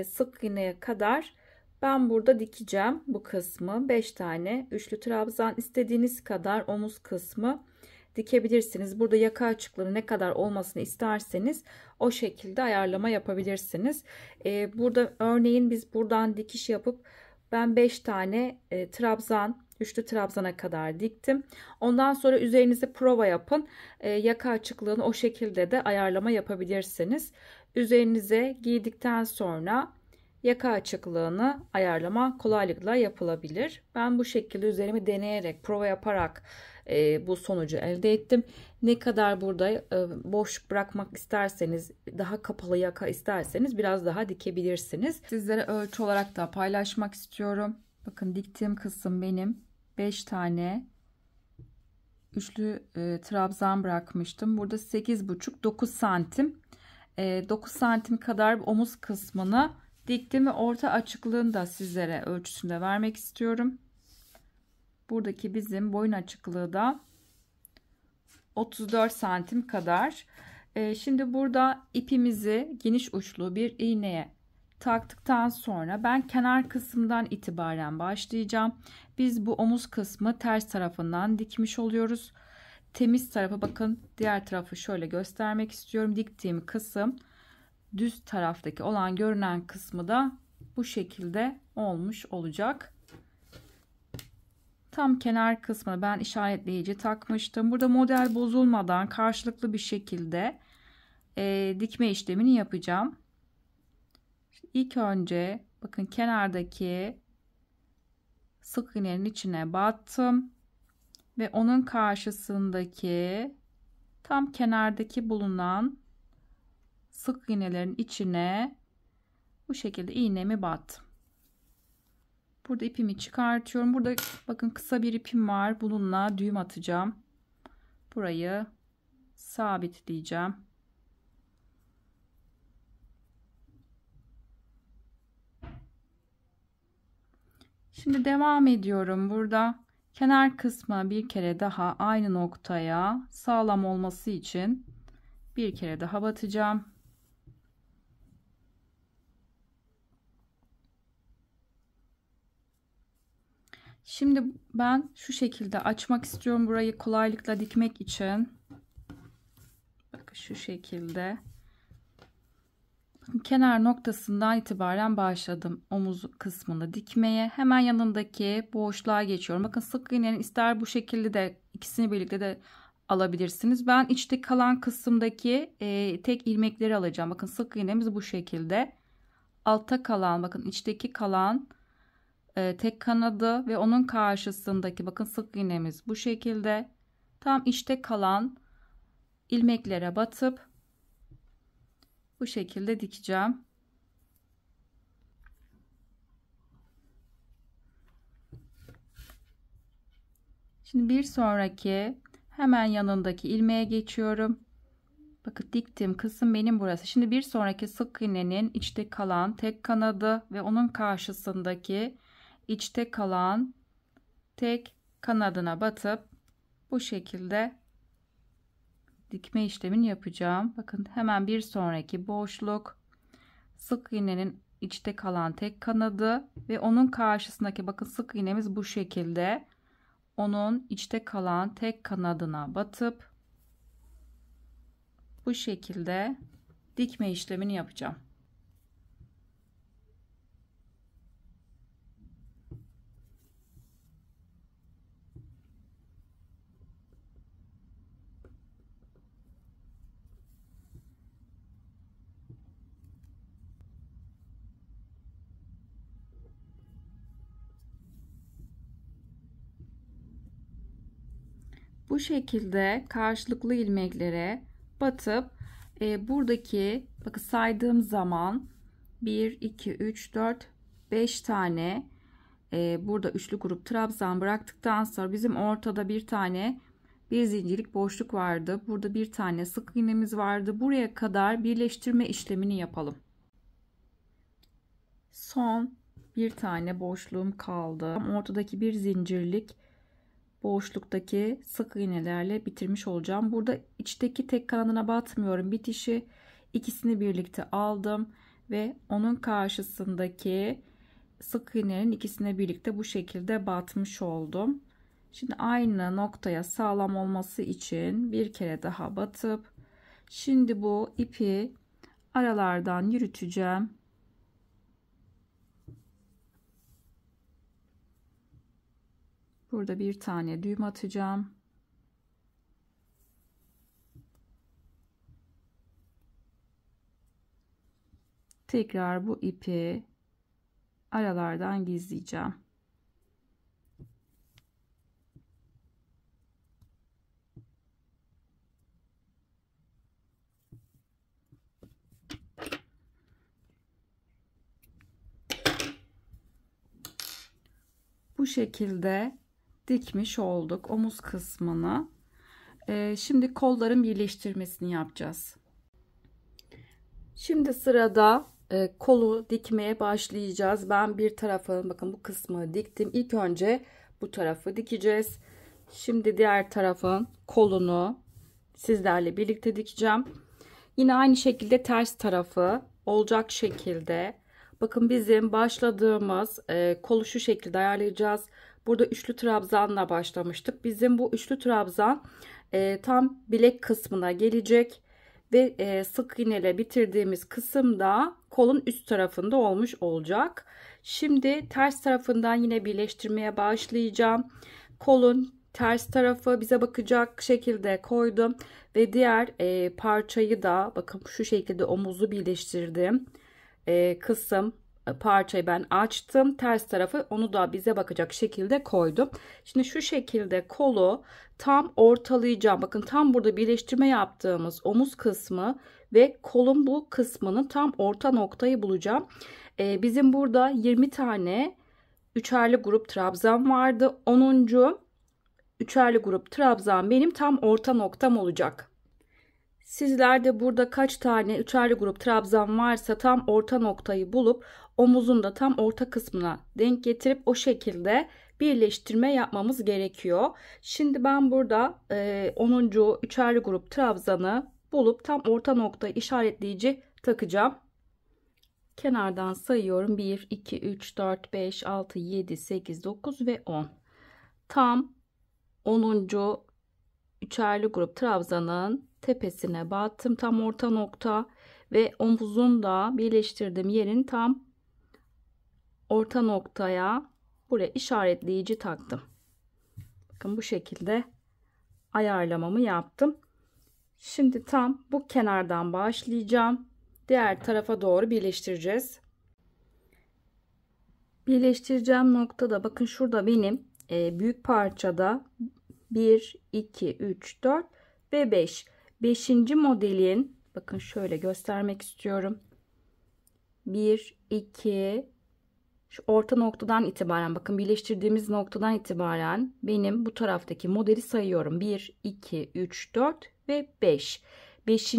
sık iğneye kadar ben burada dikeceğim bu kısmı. 5 tane üçlü trabzan, istediğiniz kadar omuz kısmı dikebilirsiniz. Burada yaka açıklığı ne kadar olmasını isterseniz o şekilde ayarlama yapabilirsiniz. Burada örneğin biz buradan dikiş yapıp ben 5 tane trabzan, üçlü trabzana kadar diktim. Ondan sonra üzerinize prova yapın. Yaka açıklığını o şekilde de ayarlama yapabilirsiniz. Üzerinize giydikten sonra yaka açıklığını ayarlama kolaylıkla yapılabilir. Ben bu şekilde üzerimi deneyerek, prova yaparak bu sonucu elde ettim. Ne kadar burada boş bırakmak isterseniz, daha kapalı yaka isterseniz biraz daha dikebilirsiniz. Sizlere ölçü olarak da paylaşmak istiyorum. Bakın diktiğim kısım benim 5 tane üçlü trabzan bırakmıştım. Burada 8,5-9 santim. 9 santim kadar omuz kısmını diktim ve orta açıklığını da sizlere ölçüsünde vermek istiyorum. Buradaki bizim boyun açıklığı da 34 santim kadar. Şimdi burada ipimizi geniş uçlu bir iğneye taktıktan sonra ben kenar kısımdan itibaren başlayacağım. Biz bu omuz kısmı ters tarafından dikmiş oluyoruz. Temiz tarafı bakın, diğer tarafı şöyle göstermek istiyorum. Diktiğim kısım düz taraftaki olan görünen kısmı da bu şekilde olmuş olacak. Tam kenar kısmına ben işaretleyici takmıştım. Burada model bozulmadan karşılıklı bir şekilde dikme işlemini yapacağım. İlk önce bakın kenardaki sık iğnenin içine battım ve onun karşısındaki tam kenardaki bulunan sık iğnelerin içine bu şekilde iğnemi battım. Burada ipimi çıkartıyorum. Burada bakın kısa bir ipim var. Bununla düğüm atacağım. Burayı sabitleyeceğim. Şimdi devam ediyorum. Burada kenar kısmı bir kere daha aynı noktaya sağlam olması için bir kere daha batacağım. Şimdi ben şu şekilde açmak istiyorum burayı kolaylıkla dikmek için. Bakın şu şekilde. Kenar noktasından itibaren başladım omuz kısmını dikmeye. Hemen yanındaki boşluğa geçiyorum. Bakın sık iğnenin ister bu şekilde de ikisini birlikte de alabilirsiniz. Ben içte kalan kısımdaki tek ilmekleri alacağım. Bakın sık iğnemiz bu şekilde. Altta kalan, bakın içteki kalan tek kanadı ve onun karşısındaki bakın sık iğnemiz bu şekilde. Tam içte kalan ilmeklere batıp bu şekilde dikeceğim. Şimdi bir sonraki hemen yanındaki ilmeğe geçiyorum. Bakın diktiğim kısım benim burası. Şimdi bir sonraki sık iğnenin içte kalan tek kanadı ve onun karşısındaki içte kalan tek kanadına batıp bu şekilde dikme işlemini yapacağım. Bakın hemen bir sonraki boşluk, sık iğnenin içte kalan tek kanadı ve onun karşısındaki bakın sık iğnemiz bu şekilde. Onun içte kalan tek kanadına batıp bu şekilde dikme işlemini yapacağım. Bu şekilde karşılıklı ilmeklere batıp buradaki bakın saydığım zaman 1 2 3 4 5 tane burada üçlü grup trabzan bıraktıktan sonra bizim ortada bir tane bir zincirlik boşluk vardı. Burada bir tane sık iğnemiz vardı. Buraya kadar birleştirme işlemini yapalım. Son bir tane boşluğum kaldı. Ortadaki bir zincirlik boşluktaki sık iğnelerle bitirmiş olacağım. Burada içteki tek kanadına batmıyorum. Bitişi ikisini birlikte aldım ve onun karşısındaki sık iğnenin ikisine birlikte bu şekilde batmış oldum. Şimdi aynı noktaya sağlam olması için bir kere daha batıp şimdi bu ipi aralardan yürüteceğim. Burada bir tane düğüm atacağım. Tekrar bu ipi aralardan gizleyeceğim. Bu şekilde dikmiş olduk omuz kısmını. Şimdi kolların birleştirmesini yapacağız. Şimdi sırada kolu dikmeye başlayacağız. Ben bir tarafı bakın bu kısmı diktim. İlk önce bu tarafı dikeceğiz. Şimdi diğer tarafın kolunu sizlerle birlikte dikeceğim. Yine aynı şekilde ters tarafı olacak şekilde. Bakın bizim başladığımız kolu şu şekilde ayarlayacağız. Burada üçlü trabzanla başlamıştık. Bizim bu üçlü trabzan tam bilek kısmına gelecek. Ve sık iğneyle bitirdiğimiz kısımda kolun üst tarafında olmuş olacak. Şimdi ters tarafından yine birleştirmeye başlayacağım. Kolun ters tarafı bize bakacak şekilde koydum. Ve diğer parçayı da bakın şu şekilde omuzu birleştirdim. Kısım parçayı ben açtım. Ters tarafı onu da bize bakacak şekilde koydum. Şimdi şu şekilde kolu tam ortalayacağım. Bakın tam burada birleştirme yaptığımız omuz kısmı ve kolun bu kısmının tam orta noktayı bulacağım. Bizim burada 20 tane üçerli grup trabzan vardı. 10. üçerli grup trabzan benim tam orta noktam olacak. Sizler de burada kaç tane üçerli grup trabzan varsa tam orta noktayı bulup omuzun da tam orta kısmına denk getirip o şekilde birleştirme yapmamız gerekiyor. Şimdi ben burada 10. üçerli grup trabzanı bulup tam orta noktayı işaretleyici takacağım. kenardan sayıyorum. 1, 2, 3, 4, 5, 6, 7, 8, 9 ve 10. Tam 10. üçerli grup trabzanın tepesine battım. Tam orta nokta ve omuzun da birleştirdiğim yerin tam orta noktaya buraya işaretleyici taktım. Bakın bu şekilde ayarlamamı yaptım. Şimdi tam bu kenardan başlayacağım. Diğer tarafa doğru birleştireceğiz. Birleştireceğim noktada bakın şurada benim büyük parçada 1, 2, 3, 4 ve 5. 5. modelin bakın şöyle göstermek istiyorum. 1, 2, şu orta noktadan itibaren bakın birleştirdiğimiz noktadan itibaren benim bu taraftaki modeli sayıyorum. 1, 2, 3, 4 ve 5. 5.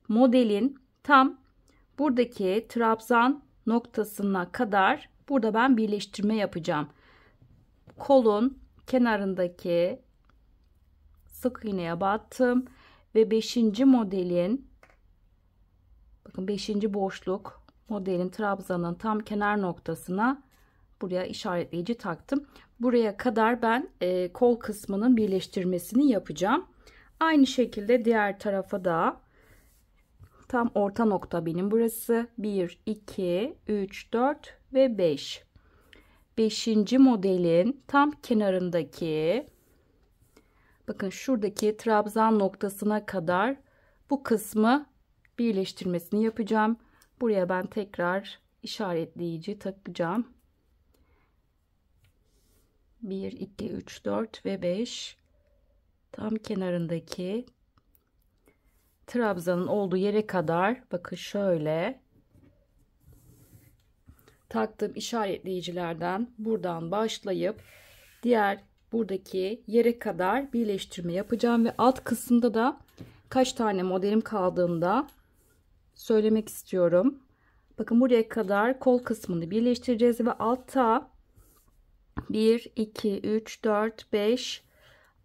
modelin tam buradaki trabzan noktasına kadar burada ben birleştirme yapacağım. Kolun kenarındaki sık iğneye battım ve 5. modelin bakın 5. boşluk modelin trabzanın tam kenar noktasına buraya işaretleyici taktım. Buraya kadar ben kol kısmının birleştirmesini yapacağım. Aynı şekilde diğer tarafa da tam orta nokta benim burası. 1, 2, 3, 4 ve 5. 5. modelin tam kenarındaki bakın şuradaki trabzan noktasına kadar bu kısmı birleştirmesini yapacağım. Buraya ben tekrar işaretleyici takacağım. 1, 2, 3, 4 ve 5 tam kenarındaki trabzanın olduğu yere kadar bakın şöyle taktığım işaretleyicilerden buradan başlayıp diğer buradaki yere kadar birleştirme yapacağım ve alt kısımda da kaç tane modelim kaldığında söylemek istiyorum. Bakın buraya kadar kol kısmını birleştireceğiz ve altta 1, 2, 3, 4, 5,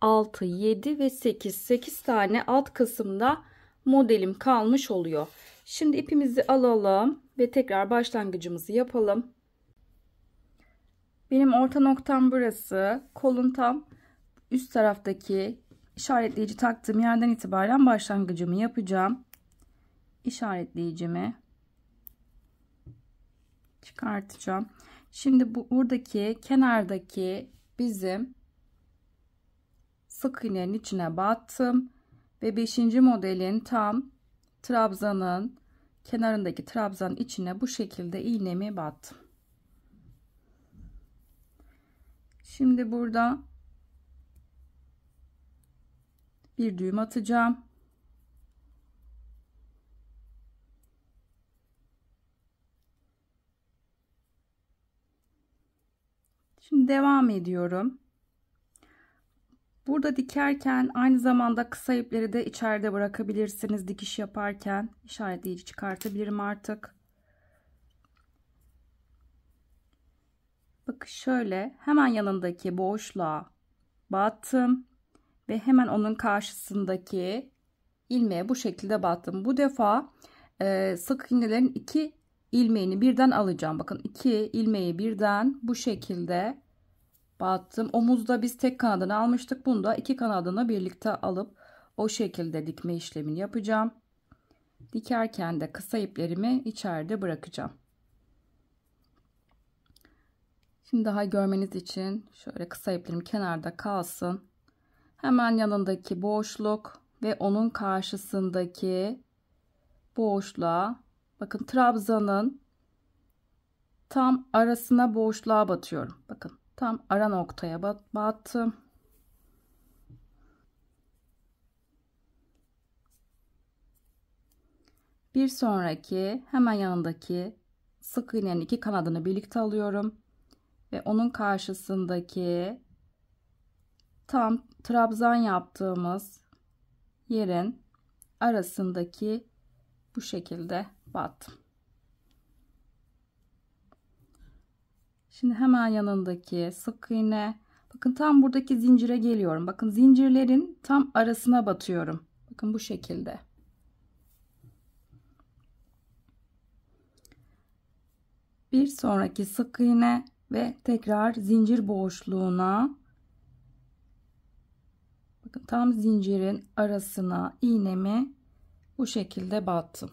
6, 7 ve 8 tane alt kısımda modelim kalmış oluyor. Şimdi ipimizi alalım ve tekrar başlangıcımızı yapalım. Benim orta noktam burası. Kolun tam üst taraftaki işaretleyici taktığım yerden itibaren başlangıcımı yapacağım. İşaretleyicimi çıkartacağım. Şimdi buradaki kenardaki bizim sık iğnenin içine battım ve 5. modelin tam trabzanın kenarındaki trabzanın içine bu şekilde iğnemi battım. Şimdi burada bir düğüm atacağım. Şimdi devam ediyorum. Burada dikerken aynı zamanda kısa ipleri de içeride bırakabilirsiniz. Dikiş yaparken işaretleyici çıkartabilirim artık. Bakın şöyle hemen yanındaki boşluğa battım ve hemen onun karşısındaki ilmeğe bu şekilde battım. Bu defa sık iğnelerin 2 ilmeğini birden alacağım. Bakın 2 ilmeği birden bu şekilde battım. Omuzda biz tek kanadını almıştık. Bunu da 2 kanadını birlikte alıp o şekilde dikme işlemini yapacağım. Dikerken de kısa iplerimi içeride bırakacağım. Şimdi daha görmeniz için şöyle kısa iplerim kenarda kalsın. Hemen yanındaki boşluk ve onun karşısındaki boşluğa bakın trabzanın tam arasına boşluğa batıyorum. Bakın tam ara noktaya battım. Bir sonraki hemen yanındaki sık iğnenin 2 kanadını birlikte alıyorum ve onun karşısındaki tam trabzan yaptığımız yerin arasındaki bu şekilde battım. Şimdi hemen yanındaki sık iğne bakın tam buradaki zincire geliyorum. Bakın zincirlerin tam arasına batıyorum. Bakın bu şekilde. Bir sonraki sık iğne ve tekrar zincir boşluğuna, bakın tam zincirin arasına iğnemi bu şekilde battım.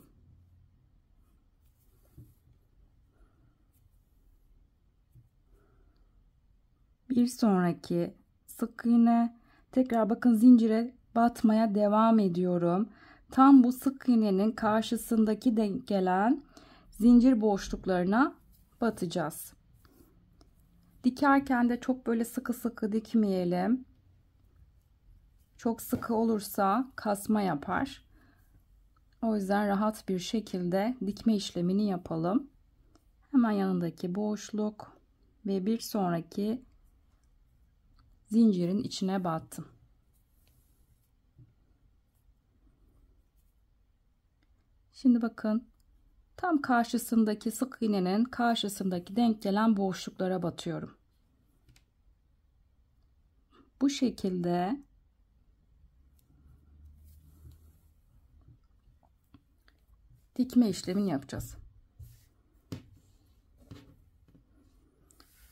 Bir sonraki sık iğne, tekrar bakın zincire batmaya devam ediyorum. Tam bu sık iğnenin karşısındaki denk gelen zincir boşluklarına batacağız. Dikerken de çok böyle sıkı sıkı dikmeyelim. Çok sıkı olursa kasma yapar. O yüzden rahat bir şekilde dikme işlemini yapalım. Hemen yanındaki boşluk ve bir sonraki zincirin içine battım. Şimdi bakın tam karşısındaki sık iğnenin karşısındaki denk gelen boşluklara batıyorum. Bu şekilde dikme işlemini yapacağız.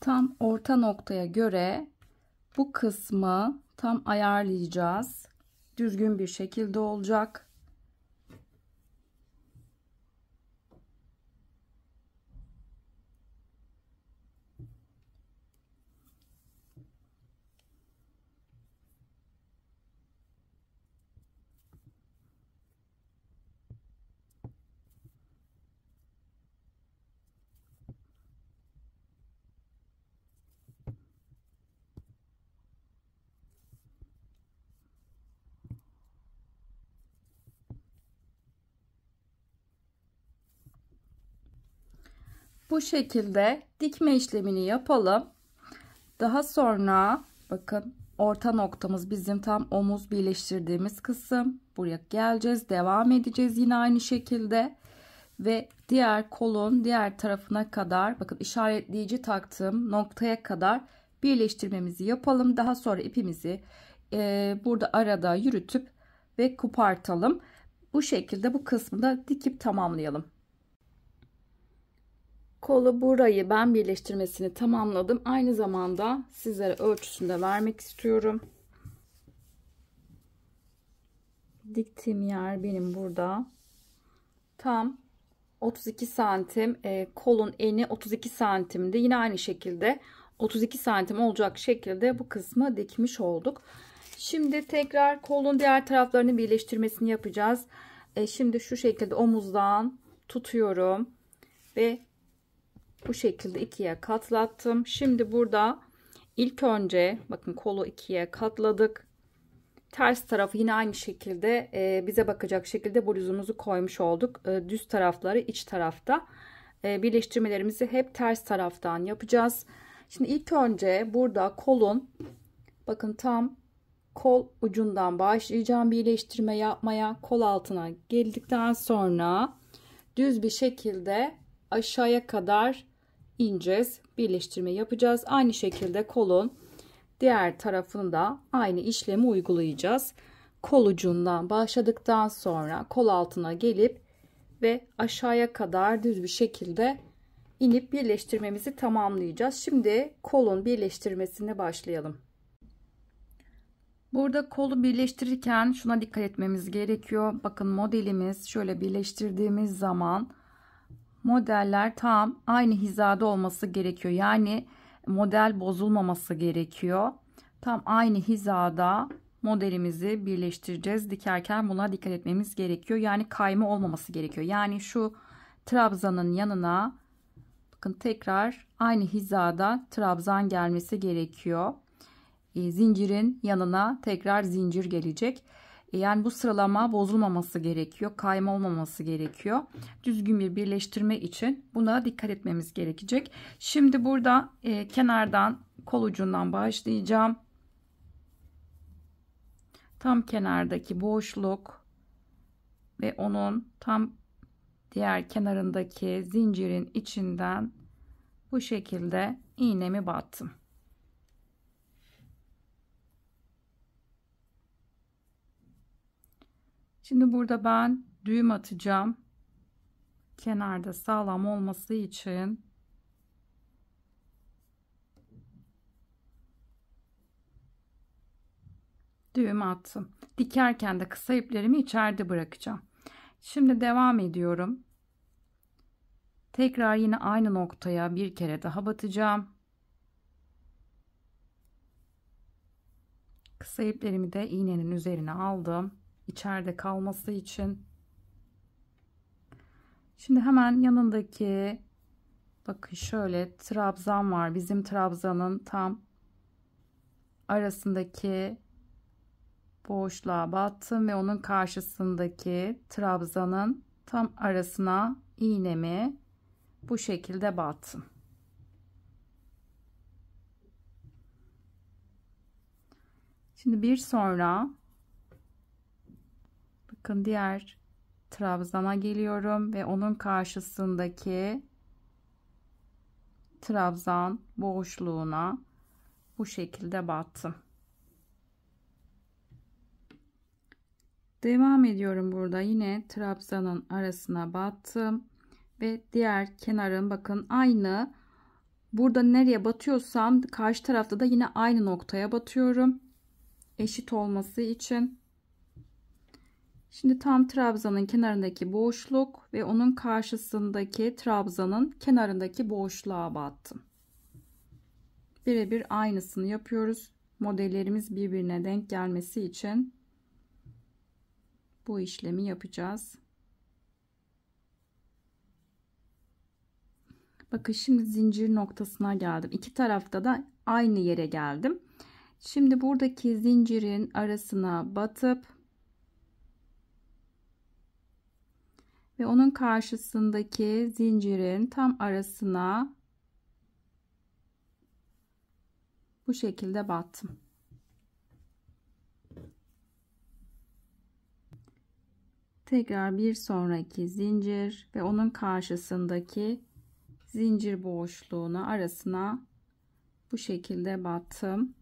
Tam orta noktaya göre bu kısmı tam ayarlayacağız. Düzgün bir şekilde olacak. Bu şekilde dikme işlemini yapalım. Daha sonra bakın orta noktamız bizim tam omuz birleştirdiğimiz kısım. Buraya geleceğiz. Devam edeceğiz yine aynı şekilde. Ve diğer kolun diğer tarafına kadar bakın işaretleyici taktığım noktaya kadar birleştirmemizi yapalım. Daha sonra ipimizi burada arada yürütüp ve kopartalım. Bu şekilde bu kısmı da dikip tamamlayalım. Kolu burayı ben birleştirmesini tamamladım. Aynı zamanda sizlere ölçüsünü de vermek istiyorum. Diktiğim yer benim burada. Tam 32 santim. Kolun eni 32 santimdi. Yine aynı şekilde 32 santim olacak şekilde bu kısmı dikmiş olduk. Şimdi tekrar kolun diğer taraflarını birleştirmesini yapacağız. Şimdi şu şekilde omuzdan tutuyorum ve bu şekilde ikiye katlattım. Şimdi burada ilk önce bakın kolu ikiye katladık. Ters tarafı yine aynı şekilde bize bakacak şekilde bluzumuzu koymuş olduk. Düz tarafları iç tarafta. Birleştirmelerimizi hep ters taraftan yapacağız. Şimdi ilk önce burada kolun bakın tam kol ucundan başlayacağım birleştirme yapmaya. Kol altına geldikten sonra düz bir şekilde aşağıya kadar ineceğiz. Birleştirme yapacağız. Aynı şekilde kolun diğer tarafını da aynı işlemi uygulayacağız. Kol ucundan başladıktan sonra kol altına gelip ve aşağıya kadar düz bir şekilde inip birleştirmemizi tamamlayacağız. Şimdi kolun birleştirmesine başlayalım. Burada kolu birleştirirken şuna dikkat etmemiz gerekiyor. Bakın modelimiz şöyle birleştirdiğimiz zaman modeller tam aynı hizada olması gerekiyor. Yani model bozulmaması gerekiyor. Tam aynı hizada modelimizi birleştireceğiz. Dikerken buna dikkat etmemiz gerekiyor. Yani kayma olmaması gerekiyor. Yani şu trabzanın yanına bakın tekrar aynı hizada trabzan gelmesi gerekiyor. Zincirin yanına tekrar zincir gelecek. Yani bu sıralama bozulmaması gerekiyor. Kayma olmaması gerekiyor. Düzgün bir birleştirme için buna dikkat etmemiz gerekecek. Şimdi burada kenardan kol ucundan başlayacağım. Tam kenardaki boşluk ve onun tam diğer kenarındaki zincirin içinden bu şekilde iğnemi battım. Şimdi burada ben düğüm atacağım. Kenarda sağlam olması için düğüm attım. Dikerken de kısa iplerimi içeride bırakacağım. Şimdi devam ediyorum. Tekrar yine aynı noktaya bir kere daha batacağım. Kısa iplerimi de iğnenin üzerine aldım. İçeride kalması için. Şimdi hemen yanındaki, bakın şöyle trabzan var. Bizim trabzanın tam arasındaki boşluğa battım ve onun karşısındaki trabzanın tam arasına iğnemi bu şekilde battım. Şimdi bir sonra bakın diğer trabzana geliyorum ve onun karşısındaki trabzan boşluğuna bu şekilde battım. Devam ediyorum, burada yine trabzanın arasına battım ve diğer kenarın bakın aynı, burada nereye batıyorsam karşı tarafta da yine aynı noktaya batıyorum eşit olması için. Şimdi tam trabzanın kenarındaki boşluk ve onun karşısındaki trabzanın kenarındaki boşluğa battım. Birebir aynısını yapıyoruz. Modellerimiz birbirine denk gelmesi için bu işlemi yapacağız. Bakın şimdi zincir noktasına geldim. İki tarafta da aynı yere geldim. Şimdi buradaki zincirin arasına batıp ve onun karşısındaki zincirin tam arasına bu şekilde battım. Tekrar bir sonraki zincir ve onun karşısındaki zincir boşluğuna arasına bu şekilde battım.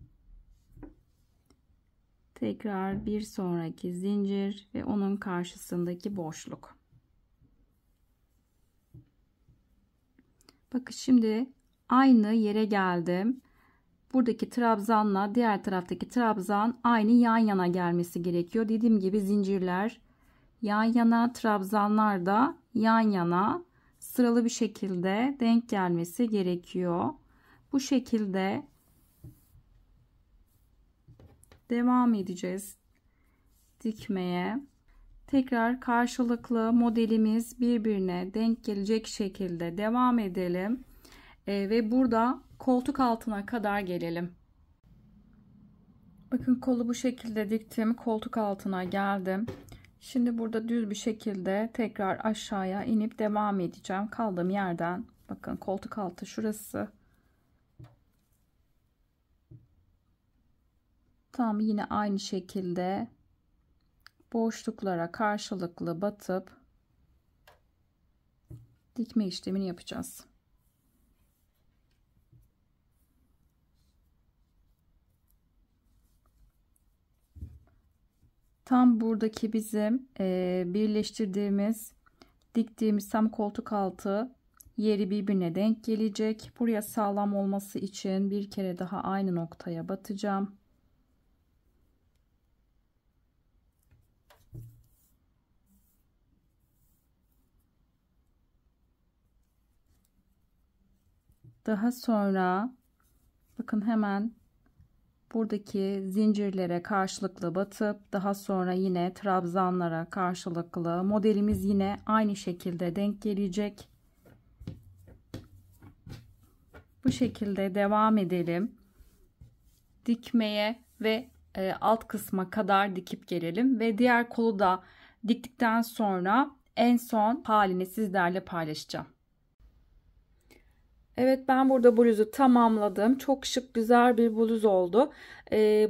Tekrar bir sonraki zincir ve onun karşısındaki boşluk. Bakın şimdi aynı yere geldim. Buradaki trabzanla diğer taraftaki trabzan aynı yan yana gelmesi gerekiyor. Dediğim gibi zincirler yan yana, trabzanlar da yan yana sıralı bir şekilde denk gelmesi gerekiyor. Bu şekilde devam edeceğiz dikmeye. Tekrar karşılıklı modelimiz birbirine denk gelecek şekilde devam edelim. Ve burada koltuk altına kadar gelelim. Bakın kolu bu şekilde diktim. Koltuk altına geldim. Şimdi burada düz bir şekilde tekrar aşağıya inip devam edeceğim. Kaldığım yerden bakın koltuk altı şurası. Tam yine aynı şekilde boşluklara karşılıklı batıp dikme işlemini yapacağız. Tam buradaki bizim birleştirdiğimiz, diktiğimiz tam koltuk altı yeri birbirine denk gelecek. Buraya sağlam olması için bir kere daha aynı noktaya batacağım. Daha sonra bakın hemen buradaki zincirlere karşılıklı batıp daha sonra yine trabzanlara karşılıklı modelimiz yine aynı şekilde denk gelecek. Bu şekilde devam edelim. Dikmeye ve alt kısma kadar dikip gelelim ve diğer kolu da diktikten sonra en son halini sizlerle paylaşacağım. Evet, ben burada bluzu tamamladım. Çok şık, güzel bir bluz oldu.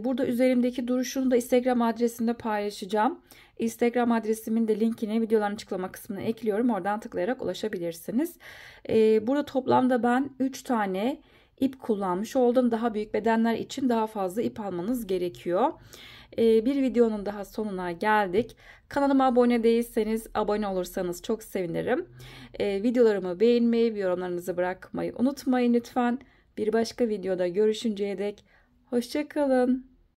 Burada üzerimdeki duruşunu da Instagram adresimde paylaşacağım. Instagram adresimin de linkini videoların açıklama kısmına ekliyorum. Oradan tıklayarak ulaşabilirsiniz. Burada toplamda ben 3 tane ip kullanmış oldum. Daha büyük bedenler için daha fazla ip almanız gerekiyor. Bir videonun daha sonuna geldik. Kanalıma abone değilseniz abone olursanız çok sevinirim. Videolarımı beğenmeyi ve yorumlarınızı bırakmayı unutmayın lütfen. Bir başka videoda görüşünceye dek hoşça kalın.